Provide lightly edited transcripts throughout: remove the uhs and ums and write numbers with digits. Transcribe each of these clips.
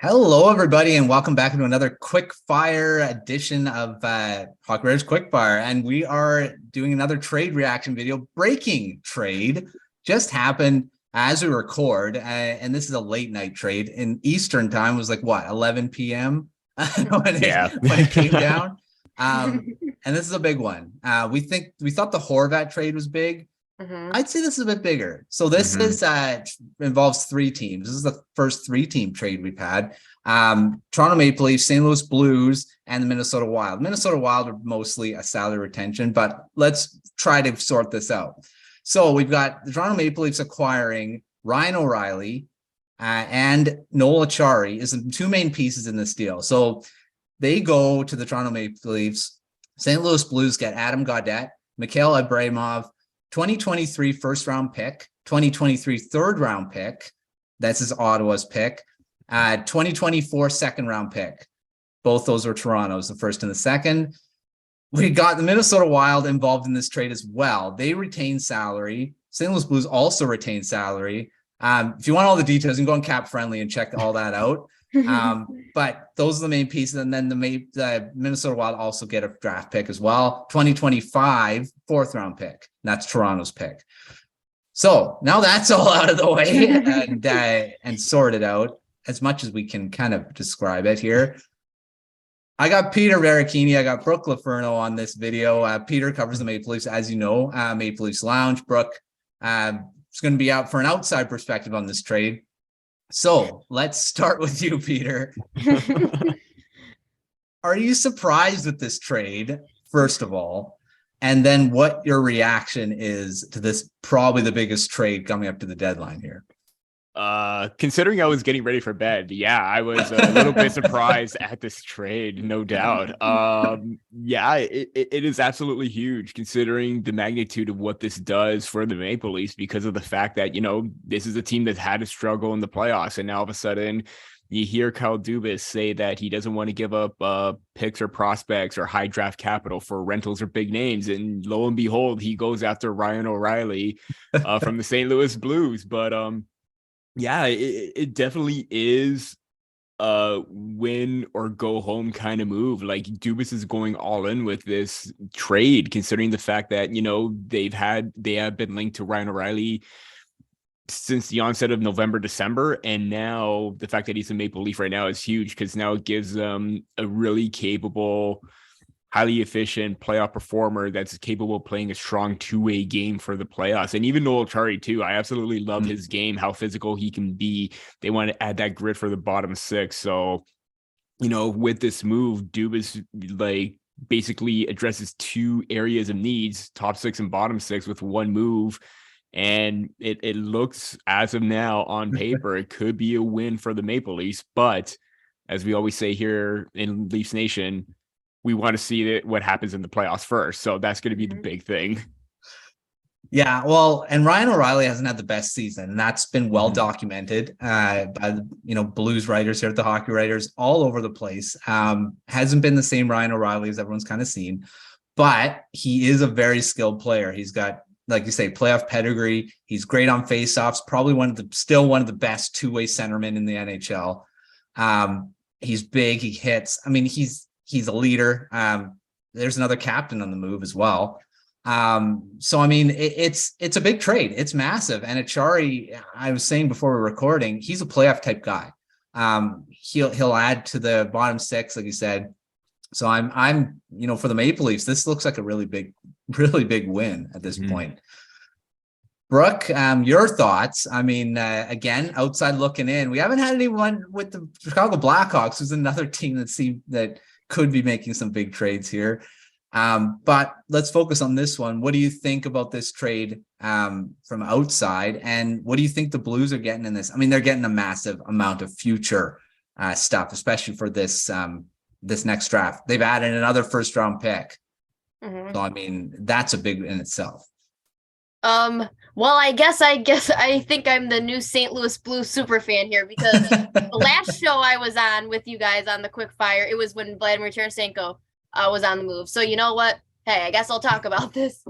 Hello, everybody, and welcome back to another quick fire edition of Hockey Writers Quick Fire. And we are doing another trade reaction video. Breaking trade just happened as we record, and this is a late night trade. In Eastern time, it was like what, 11 p.m. when it came down. And this is a big one. We thought the Horvat trade was big. I'd say this is a bit bigger. So this is involves three teams. This is the first three-team trade we've had. Toronto Maple Leafs, St. Louis Blues, and the Minnesota Wild. Minnesota Wild are mostly a salary retention, but let's try to sort this out. So we've got the Toronto Maple Leafs acquiring Ryan O'Reilly and Noel Acciari is the two main pieces in this deal. So they go to the Toronto Maple Leafs. St. Louis Blues get Adam Gaudette, Mikhail Abramov, 2023 first round pick, 2023 third round pick. That's his Ottawa's pick. 2024 second round pick. Both those were Toronto's, the first and the second. We got the Minnesota Wild involved in this trade as well. They retain salary. St. Louis Blues also retain salary. If you want all the details, you can go on Cap Friendly and check all that out. But those are the main pieces. And then the Minnesota Wild also get a draft pick as well. 2025 fourth round pick. That's Toronto's pick. So now that's all out of the way and sorted out as much as we can kind of describe it here. I got Peter Baracchini. I got Brooke LoFurno on this video. Peter covers the Maple Leafs, as you know, Maple Leafs Lounge. Brooke is going to be out for an outside perspective on this trade. So let's start with you, Peter. Are you surprised with this trade, first of all? And then what your reaction is to this, probably the biggest trade coming up to the deadline here? Considering I was getting ready for bed, I was a little bit surprised at this trade, no doubt. It is absolutely huge considering the magnitude of what this does for the Maple Leafs, because of the fact that, this is a team that had to struggle in the playoffs, and now all of a sudden you hear Kyle Dubas say that he doesn't want to give up picks or prospects or high draft capital for rentals or big names. And lo and behold, he goes after Ryan O'Reilly from the St. Louis Blues. But it definitely is a win or go home kind of move. Like, Dubas is going all in with this trade, considering the fact that, they have been linked to Ryan O'Reilly since the onset of November, December. And now the fact that he's a Maple Leaf right now is huge, because now it gives them a really capable, highly efficient playoff performer that's capable of playing a strong two-way game for the playoffs. And even Noel Acciari too. I absolutely love his game, how physical he can be. They want to add that grit for the bottom six. So, with this move, Dubas basically addresses two areas of needs, top six and bottom six, with one move. And it looks, as of now, on paper, it could be a win for the Maple Leafs. But as we always say here in Leafs Nation, we want to see what happens in the playoffs first. So that's going to be the big thing. Yeah, well, and Ryan O'Reilly hasn't had the best season, and that's been well documented by the Blues writers here at the Hockey Writers all over the place. Hasn't been the same Ryan O'Reilly as everyone's kind of seen, but he is a very skilled player. He's got, like you say, playoff pedigree. He's great on faceoffs. Probably still one of the best two-way centermen in the NHL. He's big. He hits. I mean, he's a leader. There's another captain on the move as well. So I mean, it's a big trade. It's massive. And Acciari, I was saying before we were recording, he's a playoff type guy. He'll add to the bottom six, like you said. So I'm for the Maple Leafs, this looks like a really big win at this point. Brooke, your thoughts? I mean, again, outside looking in, we haven't had anyone with the Chicago Blackhawks, who's another team that could be making some big trades here. But let's focus on this one. What do you think about this trade from outside? And what do you think the Blues are getting in this? I mean, they're getting a massive amount of future stuff, especially for this next draft. They've added another first round pick. So, I mean, that's a big in itself. Well, I guess I think I'm the new St. Louis Blues super fan here, because the last show I was on with you guys on the Quick Fire, it was when Vladimir Tarasenko was on the move. So you know what? Hey, I guess I'll talk about this.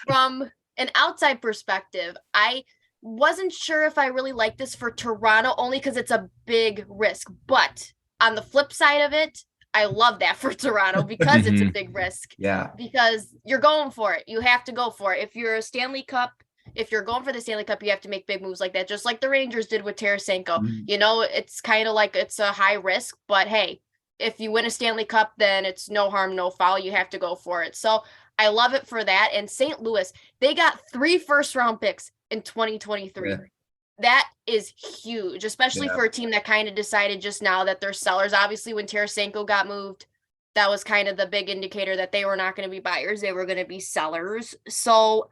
From an outside perspective, I wasn't sure if I really like this for Toronto, only because it's a big risk. But on the flip side of it, I love that for Toronto because it's a big risk. Yeah. Because you're going for it. You have to go for it. If you're going for the Stanley Cup, you have to make big moves like that, just like the Rangers did with Tarasenko. You know, it's kind of like it's a high risk, but hey, if you win a Stanley Cup, then it's no harm, no foul. You have to go for it. So I love it for that. And St. Louis, they got 3 first-round picks in 2023. Yeah. That is huge, especially for a team that kind of decided just now that they're sellers. Obviously, when Tarasenko got moved, that was kind of the big indicator that they were not going to be buyers. They were going to be sellers. So,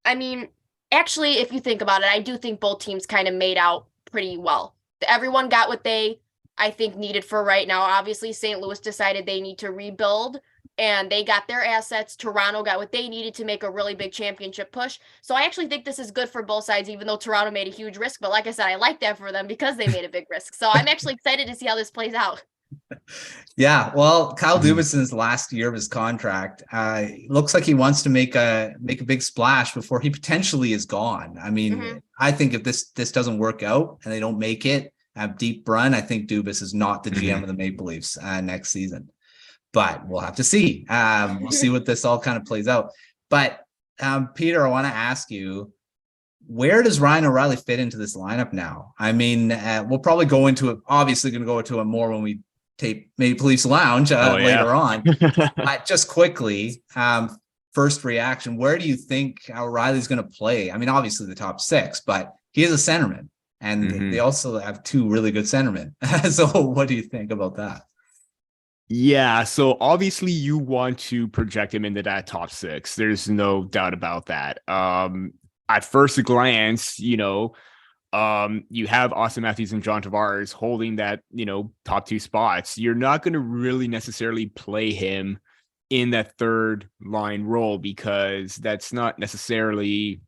I mean, actually, if you think about it, I do think both teams kind of made out pretty well. Everyone got what they, I think, needed for right now. Obviously, St. Louis decided they need to rebuild, and they got their assets. Toronto got what they needed to make a really big championship push. So I actually think this is good for both sides, even though Toronto made a huge risk. But like I said, I like that for them because they made a big risk. So I'm actually excited to see how this plays out. Yeah, well, Kyle Dubas's last year of his contract, looks like he wants to make a big splash before he potentially is gone. I mean, I think if this doesn't work out and they don't make it a deep run, I think Dubas is not the GM of the Maple Leafs next season. But we'll have to see. We'll see what this all kind of plays out. But Peter, I want to ask you, where does Ryan O'Reilly fit into this lineup now? I mean, we'll probably go into it. Obviously, going to go into it more when we tape Maple Leafs Lounge later on. But just quickly, first reaction: where do you think O'Reilly's going to play? I mean, obviously the top 6, but he is a centerman, and they also have 2 really good centermen. So, what do you think about that? Yeah, so obviously you want to project him into that top 6. There's no doubt about that. At first glance, you have Auston Matthews and John Tavares holding that, top 2 spots. You're not going to really necessarily play him in that third line role because that's not necessarily,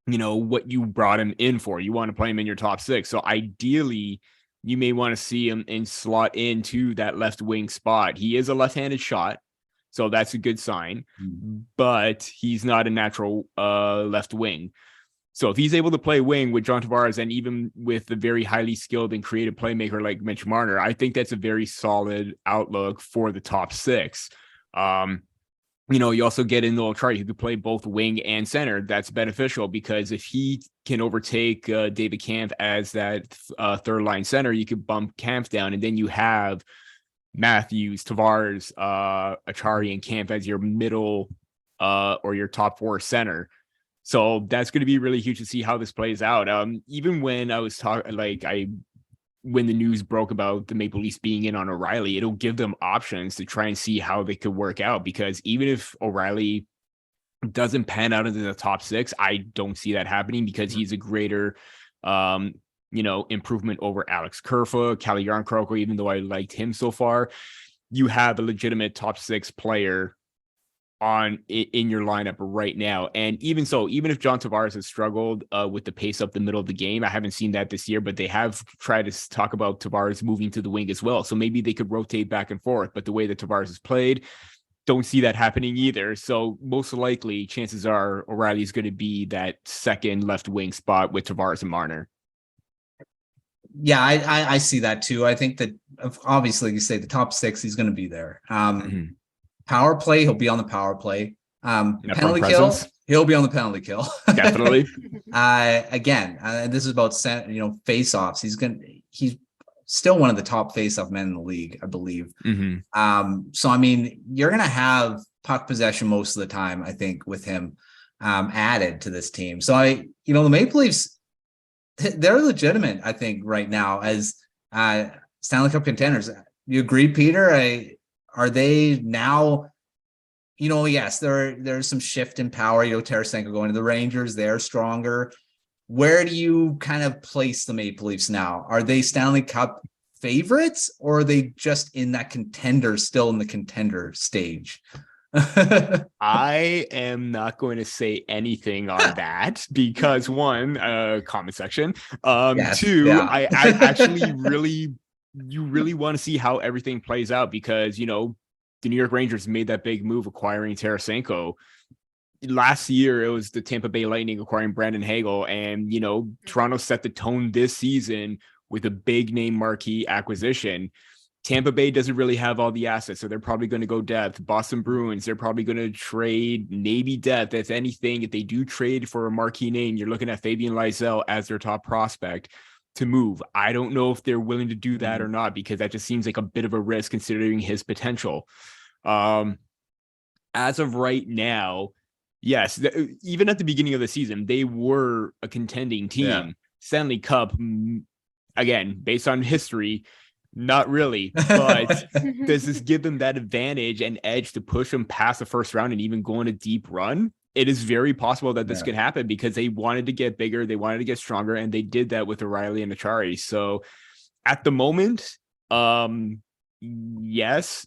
what you brought him in for. You want to play him in your top 6. So ideally, you may want to see him and slot into that left wing spot. He is a left-handed shot, so that's a good sign, but he's not a natural left wing. So if he's able to play wing with John Tavares and even with a very highly skilled and creative playmaker like Mitch Marner, I think that's a very solid outlook for the top 6. You also get in Noel Acciari who could play both wing and center. That's beneficial because if he can overtake David Kampf as that third line center, you could bump Kampf down, and then you have Matthews, Tavares, Acciari, and Kampf as your middle or your top 4 center. So that's going to be really huge to see how this plays out. Even when I was talking, when the news broke about the Maple Leafs being in on O'Reilly, it'll give them options to try and see how they could work out. Because even if O'Reilly doesn't pan out into the top 6, I don't see that happening because he's a greater, improvement over Alex Kerfoot, Calle Jarnkrok, even though I liked him so far. You have a legitimate top 6 player in your lineup right now. And even so, even if John Tavares has struggled with the pace up the middle of the game, I haven't seen that this year, but they have tried to talk about Tavares moving to the wing as well. So maybe they could rotate back and forth, but the way that Tavares has played, don't see that happening either. So most likely chances are O'Reilly's going to be that second left wing spot with Tavares and Marner. Yeah, I see that too. I think that obviously you say the top 6, he's going to be there. Power play, he'll be on the power play. Penalty kill, he'll be on the penalty kill. Definitely. Again, this is about face-offs. He's still one of the top face-off men in the league, I believe. So I mean, you're gonna have puck possession most of the time, I think, with him added to this team. So the Maple Leafs, they're legitimate, I think, right now as Stanley Cup contenders. You agree, Peter? Are they now, yes, there's some shift in power. Tarasenko going to the Rangers, they're stronger. Where do you kind of place the Maple Leafs now? Are they Stanley Cup favorites, or are they just in that still in the contender stage? I am not going to say anything on that because 1, comment section. Yes, 2, yeah. I actually you really want to see how everything plays out because, the New York Rangers made that big move acquiring Tarasenko. last year it was the Tampa Bay Lightning acquiring Brandon Hagel, and Toronto set the tone this season with a big name marquee acquisition. Tampa Bay doesn't really have all the assets, so they're probably going to go depth. Boston Bruins, they're probably going to trade maybe depth. If anything, if they do trade for a marquee name, you're looking at Fabian Lysell as their top prospect to move. I don't know if they're willing to do that or not, because that just seems like a bit of a risk considering his potential. As of right now, yes, even at the beginning of the season, they were a contending team. Yeah. Stanley Cup, again, based on history, not really, but does this give them that advantage and edge to push them past the first round and even go on a deep run? It is very possible that this could happen, because they wanted to get bigger, they wanted to get stronger, and they did that with O'Reilly and Acciari. So at the moment, yes,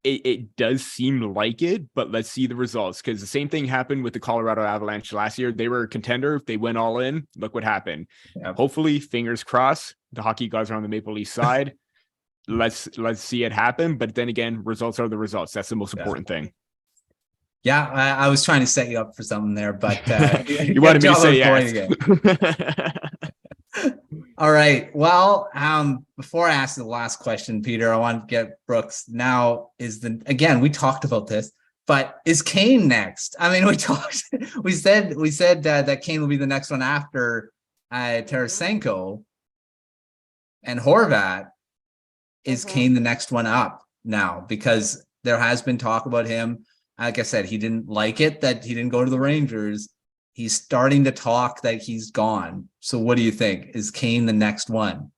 it does seem like it, but let's see the results, because the same thing happened with the Colorado Avalanche last year. They were a contender. They went all in. Look what happened. Yep. Hopefully, fingers crossed, the hockey gods are on the Maple Leaf side. Let's see it happen. But then again, results are the results. That's the most important thing. Yeah, I was trying to set you up for something there, but you wanted me to say yes. All right. Well, before I ask the last question, Peter, I want to get Brooks. Now again, we talked about this, but is Kane next? I mean, we said that Kane will be the next one after Tarasenko and Horvat. Is Kane the next one up now? Because there has been talk about him. Like I said, he didn't like it that he didn't go to the Rangers. He's starting to talk that he's gone. So what do you think? Is Kane the next one?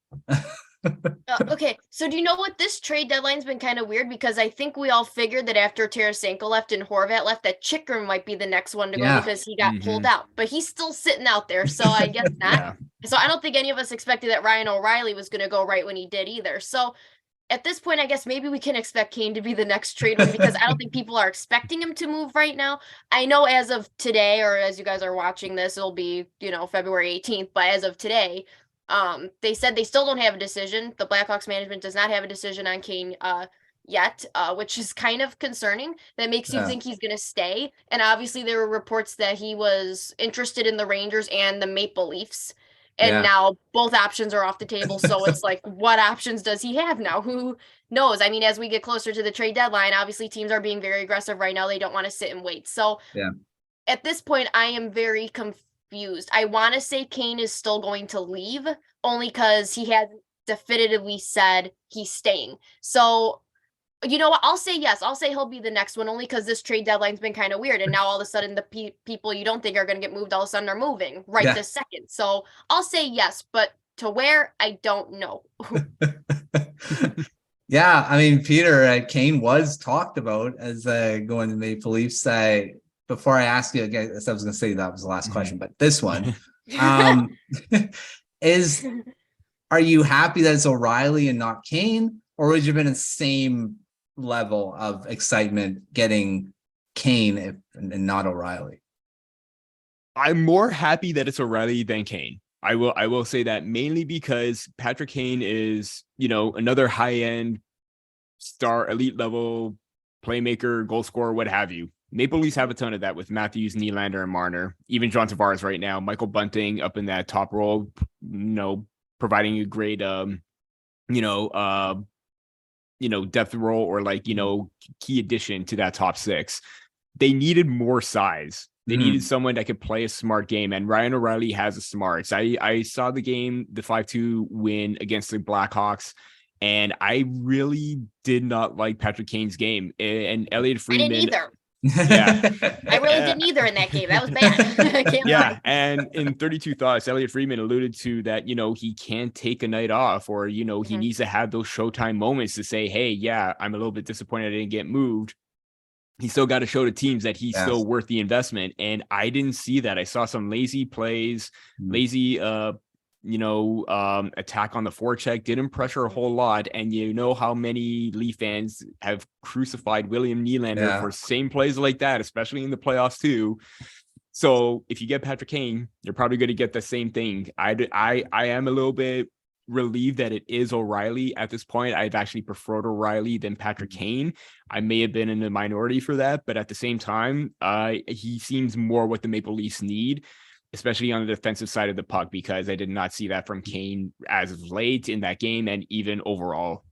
Okay, so do you know what? This trade deadline's been kind of weird, because I think we all figured that after Tarasenko left and Horvat left, that Chychrun might be the next one to go, because he got pulled out. But he's still sitting out there, so I guess not. So I don't think any of us expected that Ryan O'Reilly was going to go right when he did either. So at this point, I guess maybe we can expect Kane to be the next trade one, because I don't think people are expecting him to move right now. I know as of today, or as you guys are watching this, it'll be, February 18th. But as of today, they said they still don't have a decision. The Blackhawks management does not have a decision on Kane yet, which is kind of concerning. That makes you think he's going to stay. And obviously there were reports that he was interested in the Rangers and the Maple Leafs. And now both options are off the table. So it's like, what options does he have now? Who knows? I mean, as we get closer to the trade deadline, obviously teams are being very aggressive right now. They don't want to sit and wait. So at this point, I am very confused. I want to say Kane is still going to leave, only because he has definitively said he's staying. So you know what? I'll say yes. I'll say he'll be the next one, only because this trade deadline's been kind of weird. And now all of a sudden the people you don't think are going to get moved all of a sudden are moving this second. So I'll say yes, but to where, I don't know. Yeah, I mean, Peter, Kane was talked about as going to Maple Leafs. Before I ask you, I guess I was going to say that was the last question, but this one are you happy that it's O'Reilly and not Kane, or would you have been in the same level of excitement getting Kane and not O'Reilly? I'm more happy that it's O'Reilly than Kane. I will say that, mainly because Patrick Kane is, another high-end star, elite level playmaker, goal scorer, what have you. Maple Leafs have a ton of that with Matthews, Nylander, and Marner. Even John Tavares right now, Michael Bunting up in that top role, providing a great, depth role, or key addition to that top six. They needed more size. They needed someone that could play a smart game, and Ryan O'Reilly has a smarts. I saw the game, the 5-2 win against the Blackhawks, and I really did not like Patrick Kane's game. And Elliot Friedman. I didn't either. Yeah, I really didn't either in that game. That was bad. Yeah, and in 32 Thoughts, Elliot Friedman alluded to that, he can't take a night off, or, he needs to have those Showtime moments to say, hey, yeah, I'm a little bit disappointed I didn't get moved. He still got to show to teams that he's still worth the investment. And I didn't see that. I saw some lazy plays, lazy, attack on the forecheck, didn't pressure a whole lot. And how many Leaf fans have crucified William Nylander for same plays like that, especially in the playoffs too. So if you get Patrick Kane, you're probably going to get the same thing. I am a little bit relieved that it is O'Reilly at this point. I've actually preferred O'Reilly than Patrick Kane. I may have been in the minority for that, but at the same time, he seems more what the Maple Leafs need, especially on the defensive side of the puck, because I did not see that from Kane as of late in that game and even overall.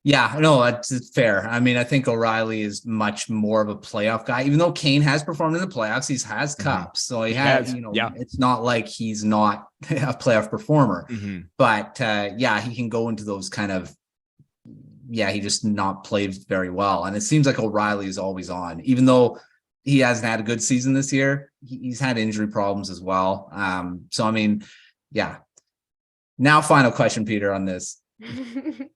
Yeah, no, it's fair. I mean, I think O'Reilly is much more of a playoff guy, even though Kane has performed in the playoffs. He has cups, so he has, it's not like he's not a playoff performer. But yeah, he can go into those kind of, he just not played very well. And it seems like O'Reilly is always on, even though he hasn't had a good season this year. He's had injury problems as well. So, I mean, yeah. Now, final question, Peter, on this.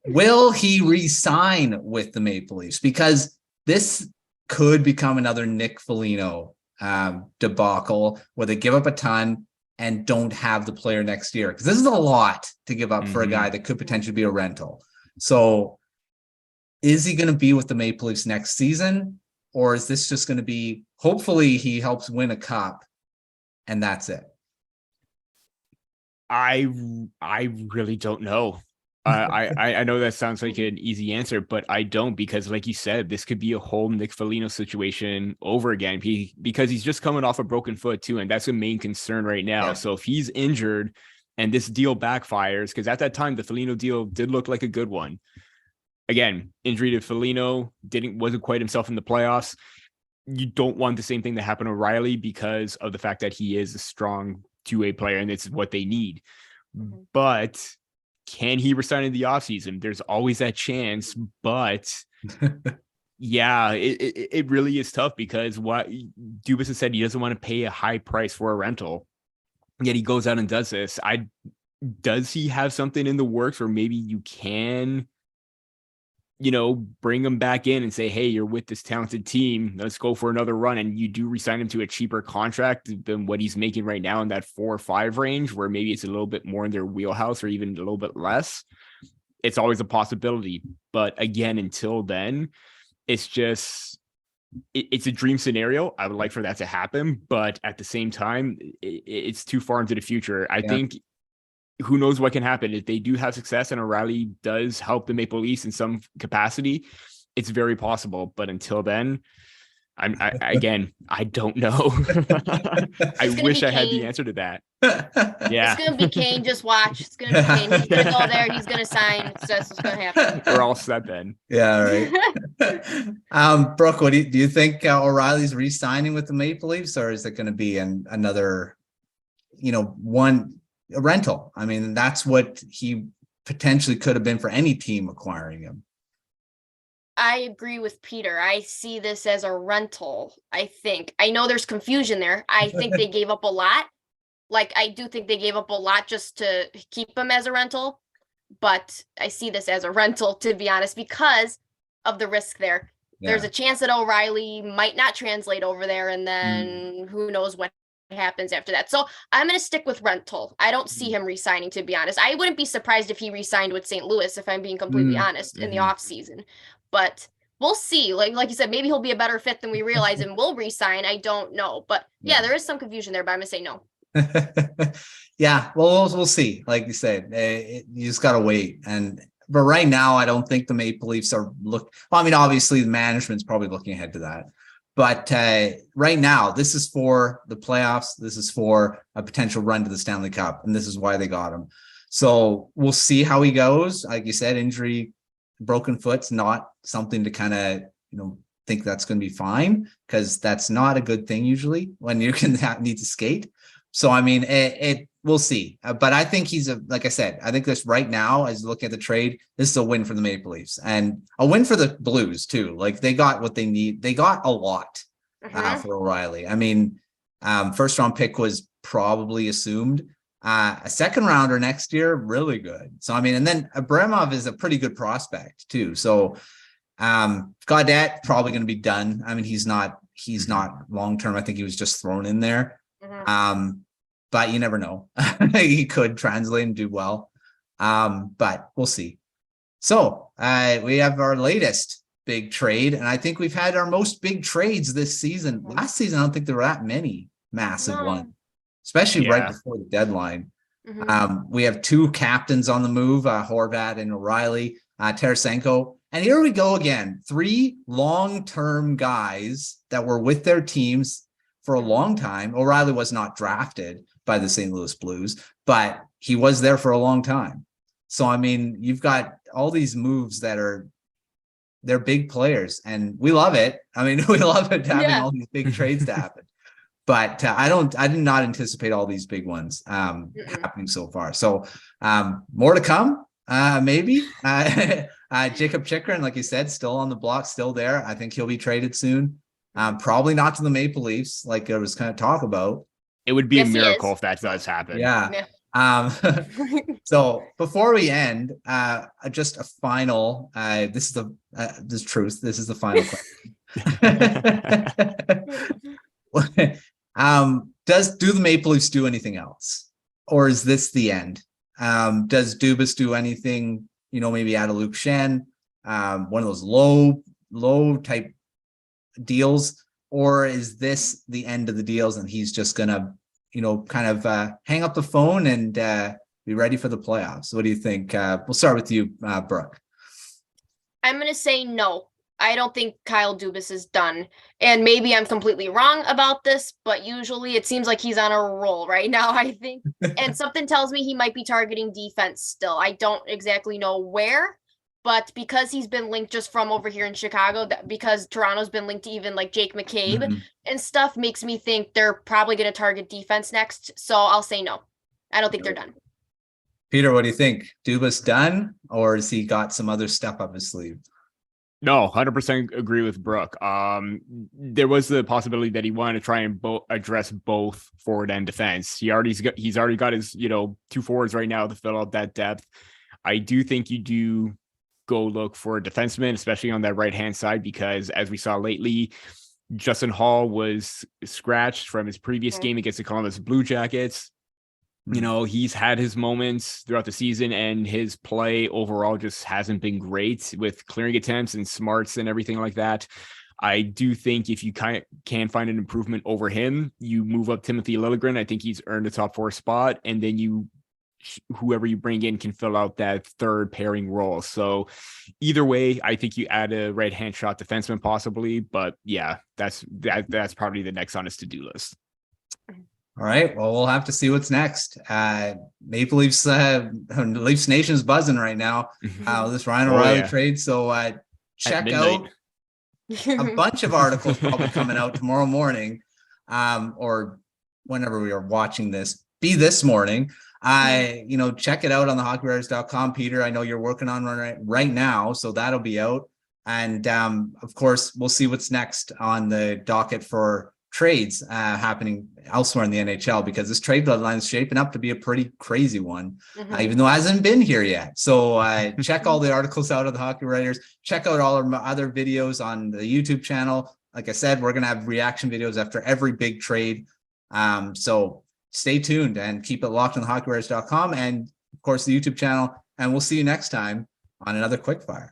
Will he re-sign with the Maple Leafs? Because this could become another Nick Foligno debacle where they give up a ton and don't have the player next year. Because this is a lot to give up for a guy that could potentially be a rental. So is he going to be with the Maple Leafs next season? Or is this just going to be, hopefully he helps win a cup and that's it? I really don't know. I know that sounds like an easy answer, but I don't, because like you said, this could be a whole Nick Foligno situation over again, because he's just coming off a broken foot too. And that's a main concern right now. Yeah. So if he's injured and this deal backfires, because at that time, the Foligno deal did look like a good one. Again, injury to Foligno, wasn't quite himself in the playoffs. You don't want the same thing to happen to O'Reilly because of the fact that he is a strong two-way player and it's what they need. But can he resign in the offseason? There's always that chance, but yeah, it really is tough, because what Dubas has said, he doesn't want to pay a high price for a rental, yet he goes out and does this. Does he have something in the works where maybe you can, bring him back in and say, hey, you're with this talented team, let's go for another run, and you do resign him to a cheaper contract than what he's making right now in that 4 or 5 range, where maybe it's a little bit more in their wheelhouse or even a little bit less? It's always a possibility. But again, until then, it's just, it's a dream scenario. I would like for that to happen, but at the same time, it's too far into the future. I think who knows what can happen if they do have success and O'Reilly does help the Maple Leafs in some capacity. It's very possible, but until then, I don't know. I wish I had the answer to that. Yeah, it's gonna be Kane. Just watch. It's gonna be Kane. He's gonna go there. He's gonna sign. That's what's gonna happen. We're all set then. Yeah, right. Brooke, what do you think? O'Reilly's re-signing with the Maple Leafs, or is it going to be another, a rental? I mean, that's what he potentially could have been for any team acquiring him. I agree with Peter. I see this as a rental. I know there's confusion there. I think they gave up a lot. I do think they gave up a lot just to keep him as a rental, but I see this as a rental, to be honest, because of the risk there. Yeah. There's a chance that O'Reilly might not translate over there, and then who knows what happens after that. So I'm going to stick with rental. I don't see him re-signing, to be honest. I wouldn't be surprised if he re-signed with St. Louis, if I'm being completely honest, in the off season. But we'll see. Like you said, maybe he'll be a better fit than we realize and will re-sign. I don't know. But yeah, there is some confusion there, but I'm going to say no. Yeah, well, we'll see. Like you said, you just got to wait. But right now, I don't think the Maple Leafs are obviously the management's probably looking ahead to that. But right now, this is for the playoffs. This is for a potential run to the Stanley Cup, and this is why they got him. So we'll see how he goes. Like you said, injury, broken foot's not something to kind of think that's going to be fine, because that's not a good thing usually when you need to skate. So I mean, we'll see. But I think like I said, I think this right now, as you look at the trade, this is a win for the Maple Leafs and a win for the Blues too. Like, they got what they need. They got a lot for O'Reilly. I mean, first round pick was probably assumed. A second rounder next year, really good. So I mean, and then Abramov is a pretty good prospect too. So Gaudette probably going to be done. I mean, he's not long term. I think he was just thrown in there. But you never know. He could translate and do well. But we'll see. So we have our latest big trade, and I think we've had our most big trades this season. Last season, I don't think there were that many massive ones, especially right before the deadline. We have two captains on the move, Horvat and O'Reilly, Tarasenko. And here we go again. 3 long-term guys that were with their teams for a long time. O'Reilly was not drafted by the St. Louis Blues, but he was there for a long time. So, I mean, you've got all these moves that they're big players, and we love it. I mean, we love it having all these big trades to happen. But I did not anticipate all these big ones happening so far. So more to come, maybe. Jacob Chychrun, like you said, still on the block, still there. I think he'll be traded soon. Probably not to the Maple Leafs, like there was kind of talk about. It would be a miracle if that does happen. Yeah. So before we end, just a final. This is truth. This is the final question. Do the Maple Leafs do anything else, or is this the end? Does Dubas do anything? Maybe add a Luke Shen, one of those low type deals, or is this the end of the deals and he's just gonna, kind of hang up the phone and be ready for the playoffs? What do you think? We'll start with you, Brooke. I'm gonna say no. I don't think Kyle Dubas is done. And maybe I'm completely wrong about this, but usually it seems like he's on a roll right now, I think. And something tells me he might be targeting defense still. I don't exactly know where, but because he's been linked just from over here in Chicago, because Toronto's been linked to even like Jake McCabe and stuff, makes me think they're probably going to target defense next. So I'll say no. I don't think they're done. Peter, what do you think? Dubas done, or has he got some other stuff up his sleeve? No, 100% agree with Brooke. There was the possibility that he wanted to try and address both forward and defense. He's already got his, 2 forwards right now to fill out that depth. I do think you do go look for a defenseman, especially on that right-hand side, because as we saw lately, Justin Hall was scratched from his previous game against the Columbus Blue Jackets. He's had his moments throughout the season, and his play overall just hasn't been great with clearing attempts and smarts and everything like that. I do think if you can find an improvement over him, you move up Timothy Liljegren. I think he's earned a top 4 spot, and then whoever you bring in can fill out that third pairing role. So either way, I think you add a right-hand shot defenseman possibly, but yeah, that's probably the next on his to-do list. All right. Well, we'll have to see what's next. Maple Leafs, Leafs Nation's buzzing right now. This Ryan O'Reilly trade. So check out a bunch of articles probably coming out tomorrow morning, or whenever we are watching this. Be this morning. Check it out on the hockeywriters.com. Peter, I know you're working on right now, so that'll be out. And of course, we'll see what's next on the docket for trades happening elsewhere in the NHL, because this trade deadline is shaping up to be a pretty crazy one, even though it hasn't been here yet. So check all the articles out of the Hockey Writers. Check out all our other videos on the YouTube channel. Like I said, we're going to have reaction videos after every big trade. So stay tuned and keep it locked on the hockeywriters.com and, of course, the YouTube channel. And we'll see you next time on another Quickfire.